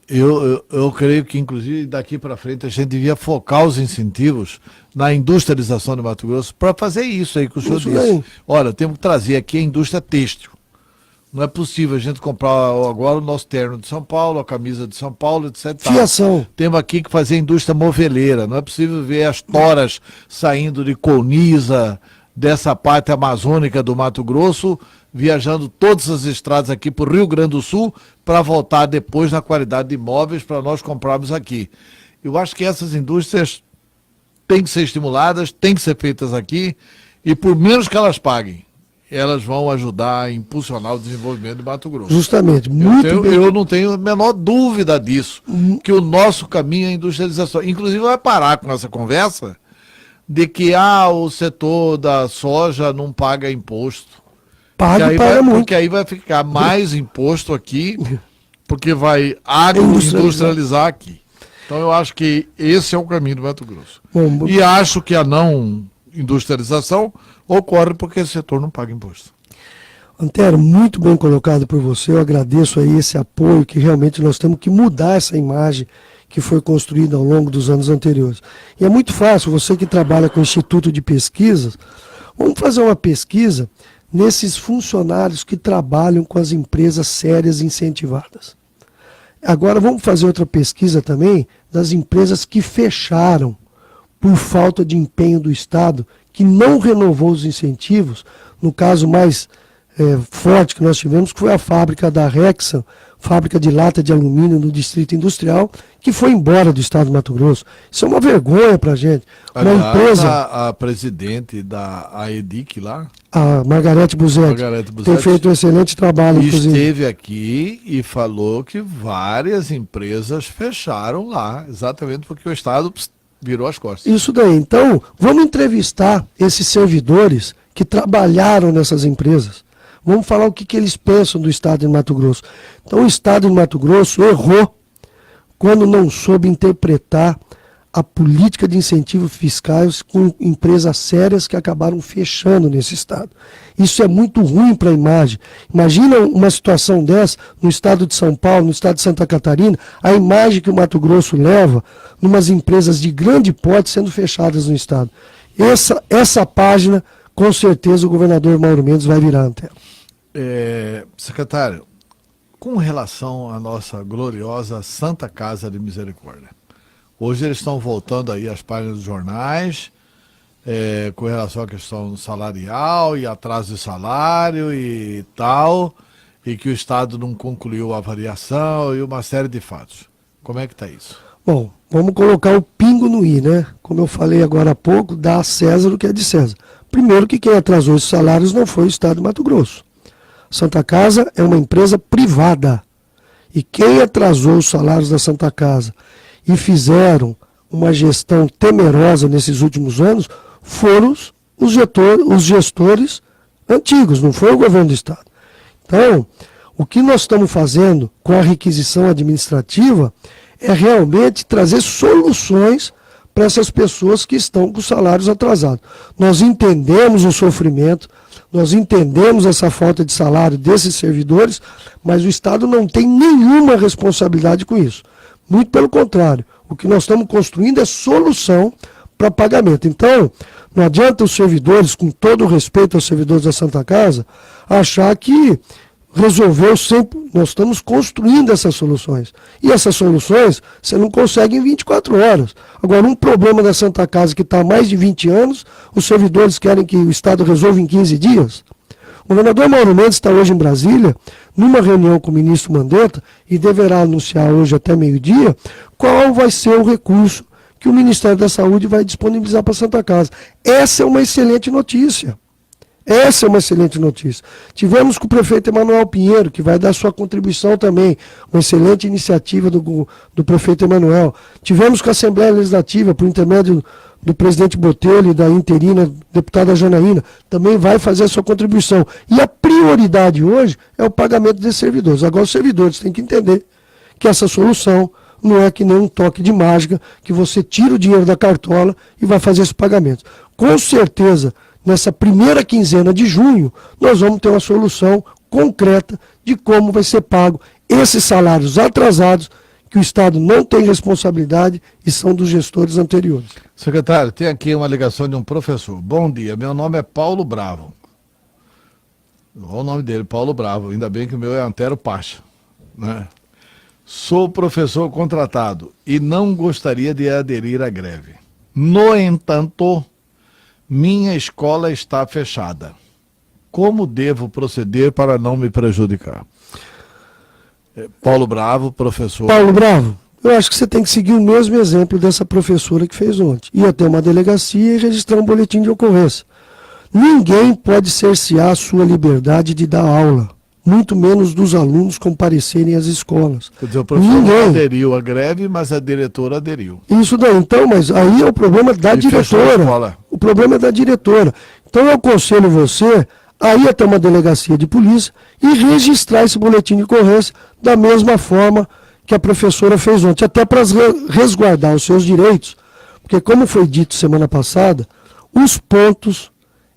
Eu creio que, inclusive, daqui para frente a gente devia focar os incentivos na industrialização de Mato Grosso para fazer isso aí que o senhor Isso disse. aí. Olha, temos que trazer aqui a indústria têxtil. Não é possível a gente comprar agora o nosso terno de São Paulo, a camisa de São Paulo, etc. Fiação. Temos aqui que fazer indústria moveleira. Não é possível ver as toras saindo de Colniza, dessa parte amazônica do Mato Grosso, viajando todas as estradas aqui para o Rio Grande do Sul, para voltar depois na qualidade de imóveis para nós comprarmos aqui. Eu acho que essas indústrias têm que ser estimuladas, têm que ser feitas aqui, e por menos que elas paguem, elas vão ajudar a impulsionar o desenvolvimento de Mato Grosso. Justamente. Eu não tenho a menor dúvida disso, que o nosso caminho é a industrialização. Inclusive vai parar com essa conversa de que o setor da soja não paga imposto. Porque aí vai ficar mais imposto aqui, porque vai agroindustrializar aqui. Então eu acho que esse é o caminho do Mato Grosso. E acho que a não industrialização ocorre porque esse setor não paga imposto. Antero, muito bem colocado por você, eu agradeço aí esse apoio, que realmente nós temos que mudar essa imagem que foi construída ao longo dos anos anteriores. E é muito fácil, você que trabalha com o Instituto de Pesquisas, vamos fazer uma pesquisa nesses funcionários que trabalham com as empresas sérias incentivadas. Agora vamos fazer outra pesquisa também das empresas que fecharam por falta de empenho do Estado, que não renovou os incentivos. No caso mais forte que nós tivemos, que foi a fábrica da Rexam, fábrica de lata de alumínio no Distrito Industrial, que foi embora do Estado do Mato Grosso. Isso é uma vergonha para a gente. Aliás, uma empresa... a presidente da AEDIC lá, a Margarete Buzetti, tem feito um excelente trabalho. Esteve aqui e falou que várias empresas fecharam lá, exatamente porque o Estado virou as costas. Isso daí. Então, vamos entrevistar esses servidores que trabalharam nessas empresas. Vamos falar o que eles pensam do Estado de Mato Grosso. Então, o Estado de Mato Grosso errou quando não soube interpretar a política de incentivos fiscais com empresas sérias que acabaram fechando nesse Estado. Isso é muito ruim para a imagem. Imagina uma situação dessa no Estado de São Paulo, no Estado de Santa Catarina, a imagem que o Mato Grosso leva numas empresas de grande porte sendo fechadas no Estado. Essa página, com certeza, o governador Mauro Mendes vai virar antena. Secretário, com relação à nossa gloriosa Santa Casa de Misericórdia, hoje eles estão voltando aí às páginas dos jornais, com relação à questão salarial e atraso de salário e tal, e que o Estado não concluiu a avaliação e uma série de fatos. Como é que está isso? Bom, vamos colocar o pingo no i, né? Como eu falei agora há pouco, dá a César o que é de César. Primeiro que quem atrasou esses salários não foi o Estado de Mato Grosso. Santa Casa é uma empresa privada. E quem atrasou os salários da Santa Casa e fizeram uma gestão temerosa nesses últimos anos foram os gestores antigos, não foi o governo do Estado. Então, O que nós estamos fazendo com a requisição administrativa é realmente trazer soluções para essas pessoas que estão com salários atrasados. Nós entendemos o sofrimento, nós entendemos essa falta de salário desses servidores, mas o Estado não tem nenhuma responsabilidade com isso. Muito pelo contrário, o que nós estamos construindo é solução para pagamento. Então, não adianta os servidores, com todo o respeito aos servidores da Santa Casa, achar que resolveu sempre. Nós estamos construindo essas soluções. E essas soluções você não consegue em 24 horas. Agora, um problema da Santa Casa que está há mais de 20 anos, os servidores querem que o Estado resolva em 15 dias. O governador Mauro Mendes está hoje em Brasília, numa reunião com o ministro Mandetta, e deverá anunciar hoje até meio-dia qual vai ser o recurso que o Ministério da Saúde vai disponibilizar para a Santa Casa. Essa é uma excelente notícia. Essa é uma excelente notícia. Tivemos com o prefeito Emanuel Pinheiro, que vai dar sua contribuição também, uma excelente iniciativa do prefeito Emanuel. Tivemos com a Assembleia Legislativa, por intermédio do presidente Botelho e da interina deputada Janaína, também vai fazer a sua contribuição. E a prioridade hoje é o pagamento desses servidores. Agora os servidores têm que entender que essa solução não é que nem um toque de mágica, que você tira o dinheiro da cartola e vai fazer esse pagamento. Com certeza, nessa primeira quinzena de junho, nós vamos ter uma solução concreta de como vai ser pago esses salários atrasados, que o Estado não tem responsabilidade e são dos gestores anteriores. Secretário, tem aqui uma ligação de um professor. Bom dia, meu nome é Paulo Bravo. Olha o nome dele, Paulo Bravo. Ainda bem que o meu é Antero Pacha, né? Sou professor contratado e não gostaria de aderir à greve. No entanto, minha escola está fechada. Como devo proceder para não me prejudicar? Paulo Bravo, professor. Paulo Bravo, eu acho que você tem que seguir o mesmo exemplo dessa professora que fez ontem. Ir até uma delegacia e registrar um boletim de ocorrência. Ninguém pode cercear a sua liberdade de dar aula, muito menos dos alunos comparecerem às escolas. Quer dizer, o professor não aderiu à greve, mas a diretora aderiu. Isso daí, então, mas aí é o problema da diretora. O problema é da diretora. Então eu aconselho você a ir até uma delegacia de polícia e registrar esse boletim de ocorrência da mesma forma que a professora fez ontem, até para resguardar os seus direitos, porque como foi dito semana passada, os pontos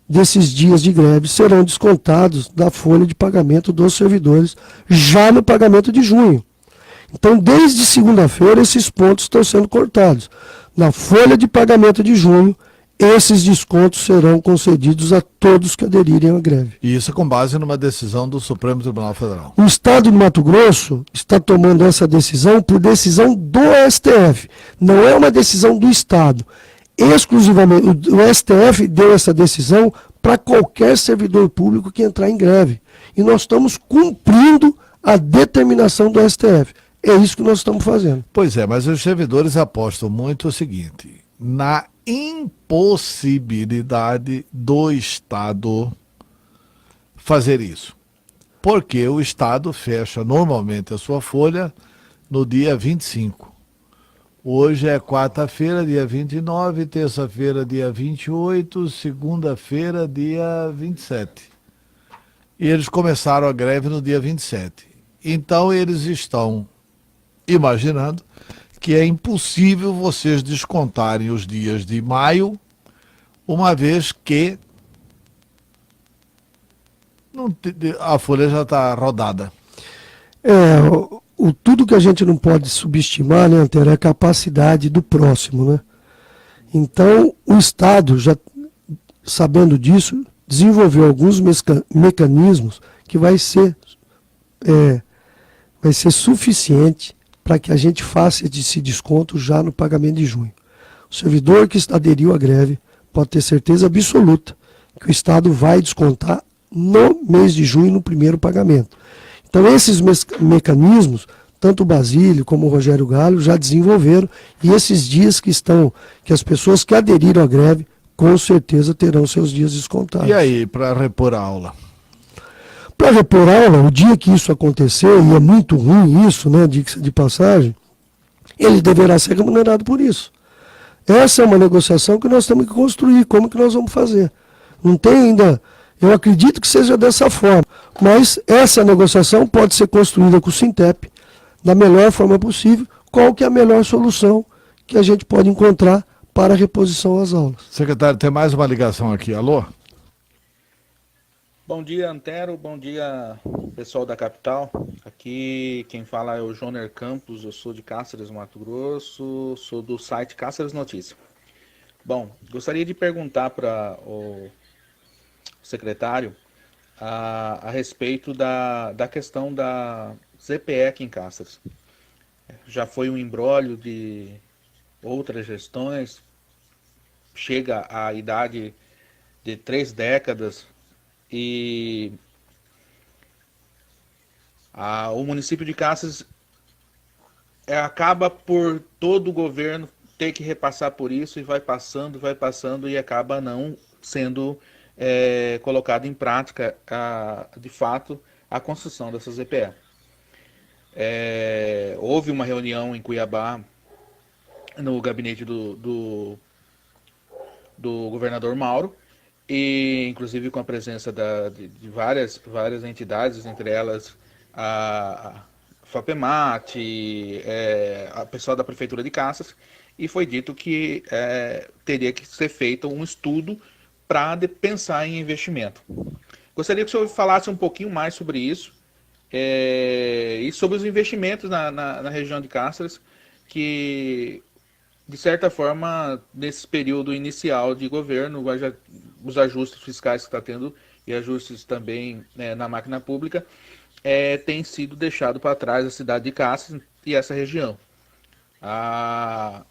desses dias de greve serão descontados da folha de pagamento dos servidores já no pagamento de junho. Então, desde segunda-feira, esses pontos estão sendo cortados. Na folha de pagamento de junho, esses descontos serão concedidos a todos que aderirem à greve. E isso com base numa decisão do Supremo Tribunal Federal. O Estado de Mato Grosso está tomando essa decisão por decisão do STF. Não é uma decisão do Estado. Exclusivamente, o STF deu essa decisão para qualquer servidor público que entrar em greve. E nós estamos cumprindo a determinação do STF. É isso que nós estamos fazendo. Pois é, mas os servidores apostam muito o seguinte: na impossibilidade do Estado fazer isso. Porque o Estado fecha normalmente a sua folha no dia 25. Hoje é quarta-feira, dia 29, terça-feira, dia 28, segunda-feira, dia 27. E eles começaram a greve no dia 27. Então eles estão imaginando que é impossível vocês descontarem os dias de maio, uma vez que a folha já está rodada. Tudo que a gente não pode subestimar, né, Antero, é a capacidade do próximo, né? Então, o Estado, já sabendo disso, desenvolveu alguns mecanismos que vai ser suficiente para que a gente faça esse desconto já no pagamento de junho. O servidor que aderiu à greve pode ter certeza absoluta que o Estado vai descontar no mês de junho, no primeiro pagamento. Então, esses mecanismos, tanto o Basílio como o Rogério Galho já desenvolveram, e esses dias que as pessoas que aderiram à greve, com certeza terão seus dias descontados. E aí, para repor a aula? Para repor a aula, o dia que isso acontecer, e é muito ruim isso, né, de passagem, ele deverá ser remunerado por isso. Essa é uma negociação que nós temos que construir, como que nós vamos fazer. Não tem ainda Eu acredito que seja dessa forma, mas essa negociação pode ser construída com o Sintep da melhor forma possível. Qual que é a melhor solução que a gente pode encontrar para a reposição às aulas? Secretário, tem mais uma ligação aqui. Alô? Bom dia, Antero. Bom dia, pessoal da capital. Aqui quem fala é o Joner Campos. Eu sou de Cáceres, Mato Grosso. Sou do site Cáceres Notícias. Bom, gostaria de perguntar para o secretário a respeito da questão da ZPE aqui em Cáceres. Já foi um imbróglio de outras gestões, chega à idade de 3 décadas e o município de Cáceres acaba por todo o governo ter que repassar por isso e vai passando e acaba não sendo colocado em prática, de fato, a construção dessa ZPE. Houve uma reunião em Cuiabá, no gabinete do governador Mauro, e inclusive com a presença de várias entidades, entre elas a FAPEMAT, a pessoal da Prefeitura de Cáceres, e foi dito que teria que ser feito um estudo para pensar em investimento. Gostaria que o senhor falasse um pouquinho mais sobre isso, e sobre os investimentos na região de Cáceres, que, de certa forma, nesse período inicial de governo, os ajustes fiscais que está tendo e ajustes também na máquina pública, tem sido deixado para trás a cidade de Cáceres e essa região. A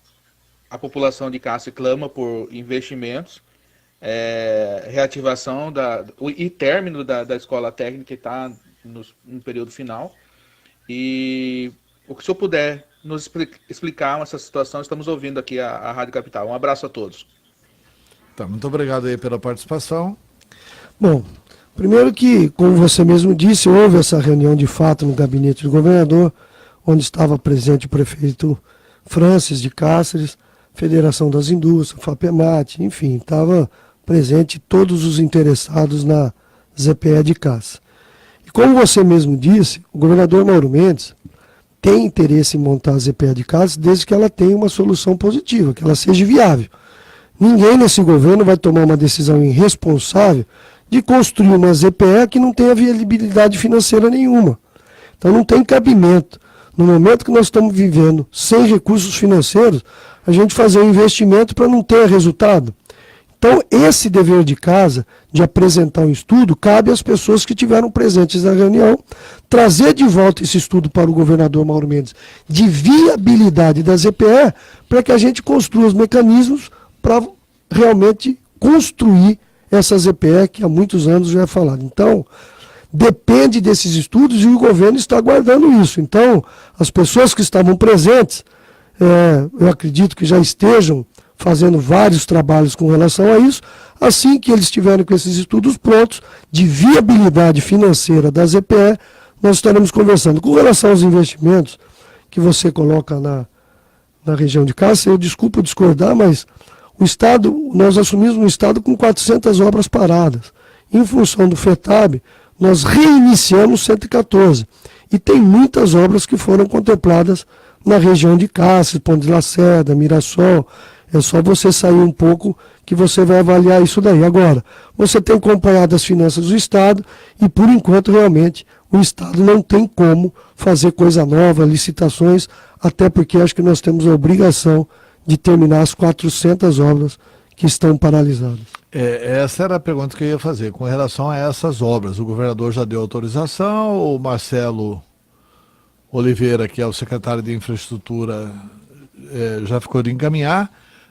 população de Cáceres clama por investimentos, reativação e término da escola técnica que está no período final. E o que o senhor puder nos explicar essa situação, estamos ouvindo aqui a Rádio Capital. Um abraço a todos. Tá, muito obrigado aí pela participação. Bom, primeiro que, como você mesmo disse, houve essa reunião de fato no gabinete do governador, onde estava presente o prefeito Francis de Cáceres, Federação das Indústrias, FAPEMAT, enfim, estava presente todos os interessados na ZPE de Cáceres. E como você mesmo disse, o governador Mauro Mendes tem interesse em montar a ZPE de Cáceres desde que ela tenha uma solução positiva, que ela seja viável. Ninguém nesse governo vai tomar uma decisão irresponsável de construir uma ZPE que não tenha viabilidade financeira nenhuma. Então não tem cabimento. No momento que nós estamos vivendo sem recursos financeiros, a gente fazer um investimento para não ter resultado. Então, esse dever de casa, de apresentar um estudo, cabe às pessoas que estiveram presentes na reunião, trazer de volta esse estudo para o governador Mauro Mendes, de viabilidade da ZPE, para que a gente construa os mecanismos para realmente construir essa ZPE, que há muitos anos já é falado. Então, depende desses estudos e o governo está aguardando isso. Então, as pessoas que estavam presentes, eu acredito que já estejam fazendo vários trabalhos com relação a isso. Assim que eles estiverem com esses estudos prontos, de viabilidade financeira da ZPE, nós estaremos conversando. Com relação aos investimentos que você coloca na região de Cáceres, eu desculpo discordar, mas o Estado, nós assumimos um Estado com 400 obras paradas. Em função do FETAB, nós reiniciamos 114. E tem muitas obras que foram contempladas na região de Cáceres, Pão de Lacerda, Mirassol. É só você sair um pouco que você vai avaliar isso daí. Agora, você tem acompanhado as finanças do Estado e, por enquanto, realmente, o Estado não tem como fazer coisa nova, licitações, até porque acho que nós temos a obrigação de terminar as 400 obras que estão paralisadas. Essa era a pergunta que eu ia fazer. Com relação a essas obras, o governador já deu autorização, o Marcelo Oliveira, que é o secretário de Infraestrutura, já ficou de encaminhar.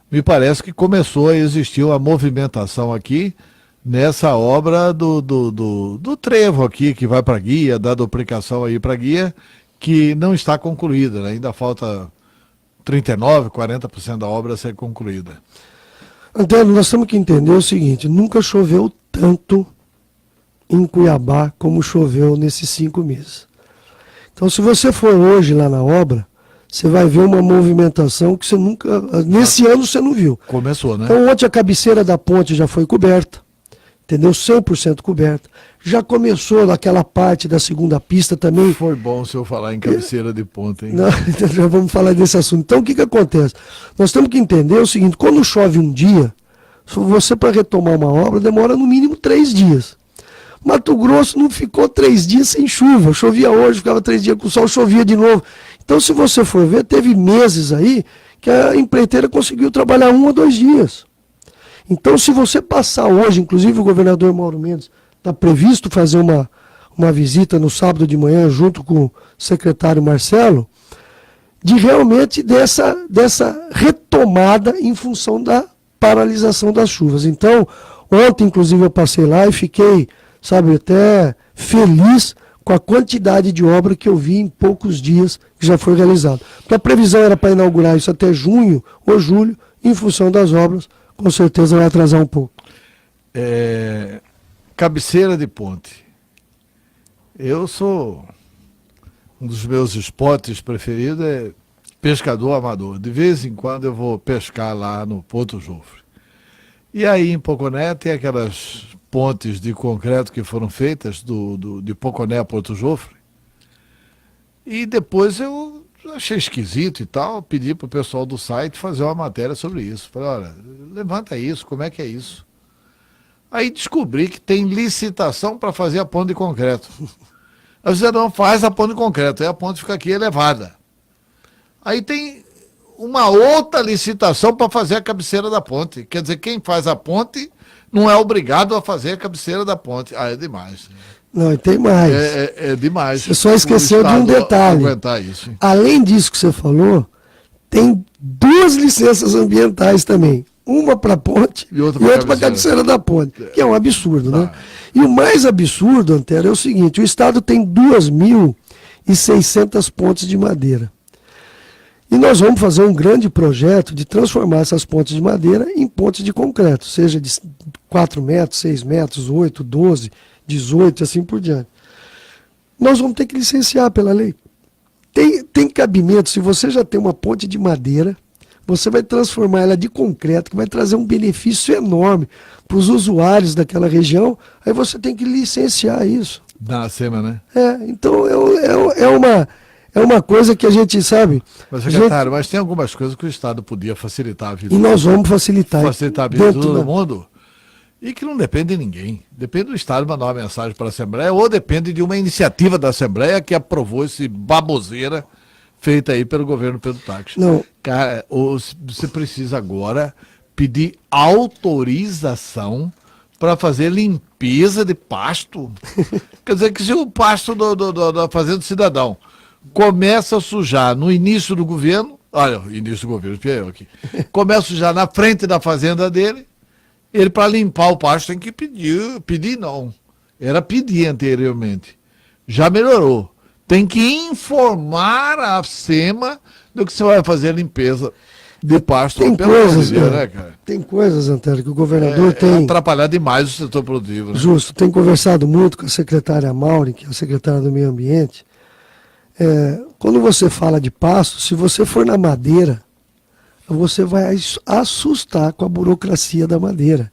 Me parece que começou a existir uma movimentação aqui nessa obra do trevo aqui, que vai para a guia, da duplicação aí para a guia, que não está concluída, né? Ainda falta 39%, 40% da obra a ser concluída. Antônio, nós temos que entender o seguinte, nunca choveu tanto em Cuiabá como choveu nesses 5 meses. Então, se você for hoje lá na obra, você vai ver uma movimentação que você nunca, nesse ano você não viu. Começou, né? Então, ontem a cabeceira da ponte já foi coberta. entendeu? 100% coberta. Já começou naquela parte da segunda pista também. Foi bom o senhor falar em cabeceira de ponta, hein? Não, então já vamos falar desse assunto. Então, o que acontece? Nós temos que entender o seguinte, quando chove um dia, você para retomar uma obra demora no mínimo 3 dias. Mato Grosso não ficou 3 dias sem chuva. Chovia hoje, ficava 3 dias com sol, chovia de novo. Então, se você for ver, teve meses aí que a empreiteira conseguiu trabalhar 1 ou 2 dias. Então, se você passar hoje, inclusive o governador Mauro Mendes está previsto fazer uma visita no sábado de manhã junto com o secretário Marcelo, de realmente dessa retomada em função da paralisação das chuvas. Então, ontem, inclusive, eu passei lá e fiquei, sabe, até feliz com a quantidade de obra que eu vi em poucos dias que já foi realizado. Porque a previsão era para inaugurar isso até junho ou julho, em função das obras, com certeza vai atrasar um pouco. Cabeceira de ponte. Eu sou... Um dos meus esportes preferidos é pescador amador. De vez em quando eu vou pescar lá no Porto Jofre. E aí em Poconé tem aquelas pontes de concreto que foram feitas de Poconé a Porto Jofre. E depois eu achei esquisito e tal, pedi para o pessoal do site fazer uma matéria sobre isso. Falei, olha, levanta isso, como é que é isso? Aí descobri que tem licitação para fazer a ponte de concreto. Aí você não faz a ponte de concreto, aí a ponte fica aqui elevada. Aí tem uma outra licitação para fazer a cabeceira da ponte. Quer dizer, quem faz a ponte não é obrigado a fazer a cabeceira da ponte. Ah, é demais. Não, e tem mais. É demais. Você só esqueceu de um detalhe. Aguentar isso. Além disso que você falou, tem 2 licenças ambientais também. Uma para a ponte e outra para a cabeceira da ponte. Que é um absurdo, né? E o mais absurdo, Antero, é o seguinte, o Estado tem 2.600 pontes de madeira. E nós vamos fazer um grande projeto de transformar essas pontes de madeira em pontes de concreto, seja de 4 metros, 6 metros, 8, 12, 18 e assim por diante. Nós vamos ter que licenciar pela lei. Tem cabimento, se você já tem uma ponte de madeira, você vai transformar ela de concreto, que vai trazer um benefício enorme para os usuários daquela região, aí você tem que licenciar isso. Na SEMA, né? Então é uma coisa que a gente sabe... Mas, secretário, mas tem algumas coisas que o Estado podia facilitar a vida. E nós vamos facilitar. Facilitar a vida de todo mundo. E que não depende de ninguém. Depende do Estado mandar uma mensagem para a Assembleia ou depende de uma iniciativa da Assembleia que aprovou esse baboseira feita aí pelo governo Pedro Táxi. Não. Cara, você precisa agora pedir autorização para fazer limpeza de pasto. Quer dizer que se o pasto da Fazenda do Cidadão começa a sujar no início do governo, olha, início do governo, eu aqui, começa a sujar na frente da fazenda dele, ele para limpar o pasto tem que pedir não, era pedir anteriormente, já melhorou, tem que informar a SEMA do que você vai fazer a limpeza de pasto. Tem coisas, né, cara? Tem coisas, Antero, que o governador tem... atrapalhar demais o setor produtivo. Né? Justo, tem conversado muito com a secretária Mauri, que é a secretária do Meio Ambiente. Quando você fala de pasto, se você for na madeira, você vai assustar com a burocracia da madeira.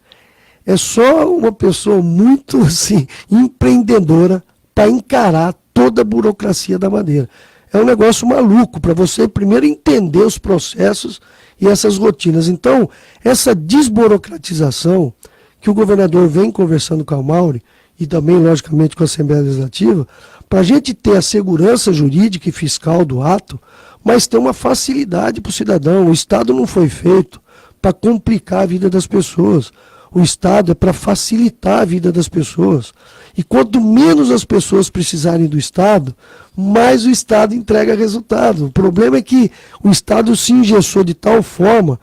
É só uma pessoa muito assim, empreendedora para encarar toda a burocracia da madeira. É um negócio maluco para você primeiro entender os processos e essas rotinas. Então, essa desburocratização que o governador vem conversando com a Mauri e também, logicamente, com a Assembleia Legislativa, para a gente ter a segurança jurídica e fiscal do ato, mas ter uma facilidade para o cidadão. O Estado não foi feito para complicar a vida das pessoas. O Estado é para facilitar a vida das pessoas. E quanto menos as pessoas precisarem do Estado, mais o Estado entrega resultado. O problema é que o Estado se engessou de tal forma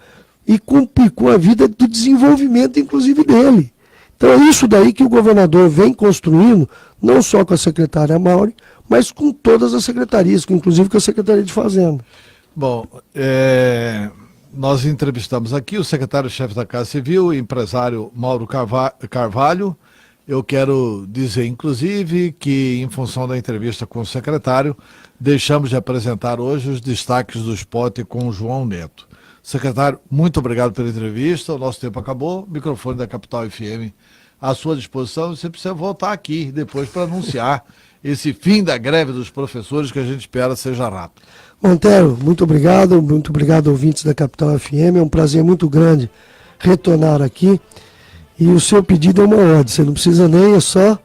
e complicou a vida do desenvolvimento, inclusive, dele. Então é isso daí que o governador vem construindo, não só com a secretária Mauri, mas com todas as secretarias, inclusive com a Secretaria de Fazenda. Bom, nós entrevistamos aqui o secretário-chefe da Casa Civil, o empresário Mauro Carvalho. Eu quero dizer, inclusive, que em função da entrevista com o secretário, deixamos de apresentar hoje os destaques do esporte com o João Neto. Secretário, muito obrigado pela entrevista, o nosso tempo acabou, microfone da Capital FM à sua disposição. Você precisa voltar aqui depois para anunciar esse fim da greve dos professores, que a gente espera seja rápido. Montero, muito obrigado ouvintes da Capital FM, é um prazer muito grande retornar aqui, e o seu pedido é uma ordem, você não precisa nem, é só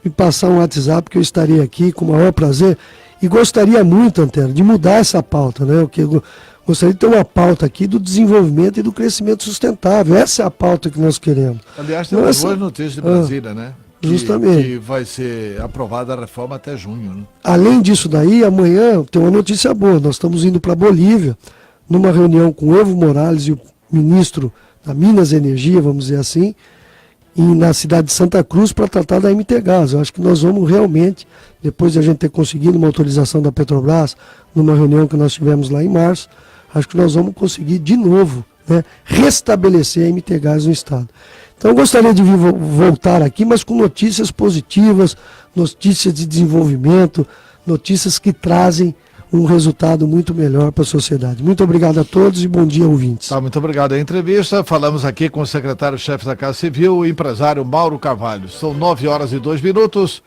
me passar um WhatsApp que eu estarei aqui com o maior prazer, e gostaria muito, Antero, de mudar essa pauta, né? Eu gostaria de ter uma pauta aqui do desenvolvimento e do crescimento sustentável, essa é a pauta que nós queremos. Aliás, tem umas boas notícias de Brasília, né? Justamente. Que vai ser aprovada a reforma até junho, né? Além disso daí, amanhã tem uma notícia boa. Nós estamos indo para a Bolívia, numa reunião com o Evo Morales e o ministro da Minas e Energia, vamos dizer assim, e na cidade de Santa Cruz, para tratar da MT Gás. Eu acho que nós vamos realmente, depois de a gente ter conseguido uma autorização da Petrobras, numa reunião que nós tivemos lá em março, acho que nós vamos conseguir de novo, né, restabelecer a MT Gás no estado. Então eu gostaria de voltar aqui, mas com notícias positivas, notícias de desenvolvimento, notícias que trazem um resultado muito melhor para a sociedade. Muito obrigado a todos e bom dia, ouvintes. Tá, muito obrigado. A entrevista, falamos aqui com o secretário-chefe da Casa Civil, o empresário Mauro Carvalho. São 9 horas e 2 minutos.